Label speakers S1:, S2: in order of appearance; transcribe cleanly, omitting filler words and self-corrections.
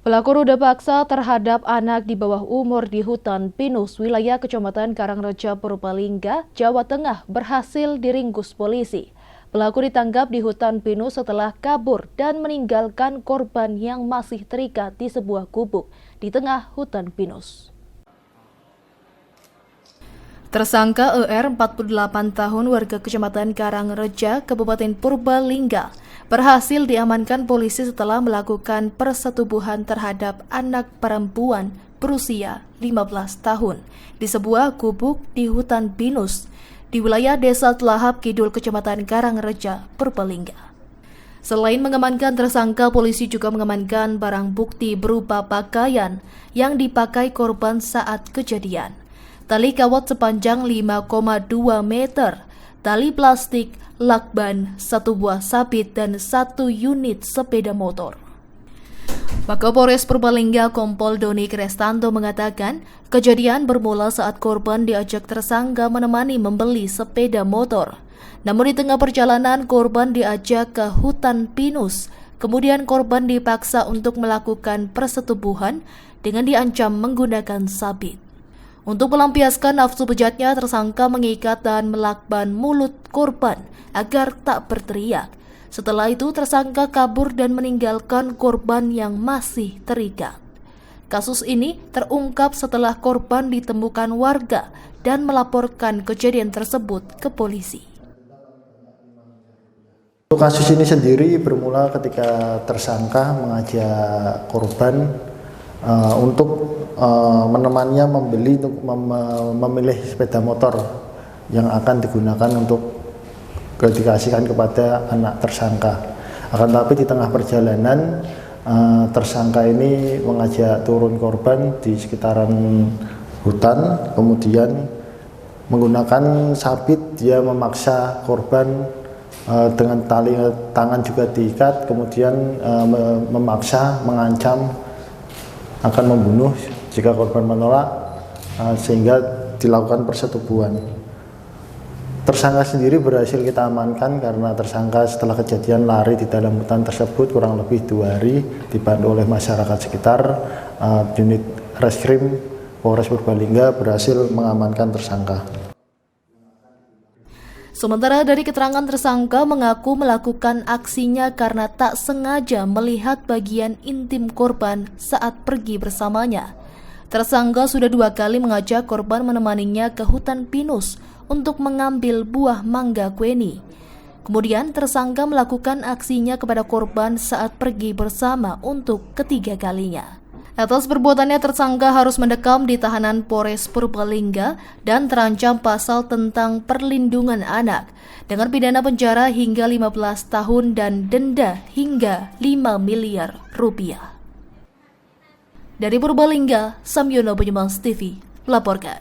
S1: Pelaku ruda paksa terhadap anak di bawah umur di hutan pinus wilayah Kecamatan Karangreja, Purbalingga, Jawa Tengah berhasil diringkus polisi. Pelaku ditangkap di hutan pinus setelah kabur dan meninggalkan korban yang masih terikat di sebuah gubuk di tengah hutan pinus. Tersangka ER 48 tahun warga Kecamatan Karangreja, Kabupaten Purbalingga berhasil diamankan polisi setelah melakukan persetubuhan terhadap anak perempuan berusia 15 tahun di sebuah gubuk di hutan pinus di wilayah Desa Telahap Kidul, Kecamatan Karangreja, Purbalingga. Selain mengamankan tersangka, polisi juga mengamankan barang bukti berupa pakaian yang dipakai korban saat kejadian. Tali kawat sepanjang 5,2 meter, tali plastik, lakban, satu buah sabit, dan satu unit sepeda motor. Kapolres Purbalingga Kompol Doni Krestanto mengatakan, kejadian bermula saat korban diajak tersangka menemani membeli sepeda motor. Namun di tengah perjalanan korban diajak ke hutan pinus, kemudian korban dipaksa untuk melakukan persetubuhan dengan diancam menggunakan sabit. Untuk melampiaskan nafsu bejatnya, tersangka mengikat dan melakban mulut korban agar tak berteriak. Setelah itu, tersangka kabur dan meninggalkan korban yang masih terikat. Kasus ini terungkap setelah korban ditemukan warga dan melaporkan kejadian tersebut ke polisi.
S2: Kasus ini sendiri bermula ketika tersangka mengajak korban untuk menemannya memilih sepeda motor yang akan digunakan untuk dikasihkan kepada anak tersangka. Akan tetapi di tengah perjalanan tersangka ini mengajak turun korban di sekitaran hutan, kemudian menggunakan sabit dia memaksa korban dengan tali tangan juga diikat, kemudian memaksa mengancam akan membunuh jika korban menolak, sehingga dilakukan persetubuhan. Tersangka sendiri berhasil kita amankan karena tersangka setelah kejadian lari di dalam hutan tersebut kurang lebih 2 hari, dibantu oleh masyarakat sekitar. Unit Reskrim Polres Purbalingga berhasil mengamankan tersangka.
S1: Sementara dari keterangan tersangka mengaku melakukan aksinya karena tak sengaja melihat bagian intim korban saat pergi bersamanya. Tersangka sudah 2 kali mengajak korban menemaninya ke hutan pinus untuk mengambil buah mangga kueni. Kemudian tersangka melakukan aksinya kepada korban saat pergi bersama untuk ketiga kalinya. Atas perbuatannya, tersangka harus mendekam di tahanan Polres Purbalingga dan terancam pasal tentang perlindungan anak dengan pidana penjara hingga 15 tahun dan denda hingga 5 miliar rupiah. Dari Purbalingga, Samyono Banyumas TV melaporkan.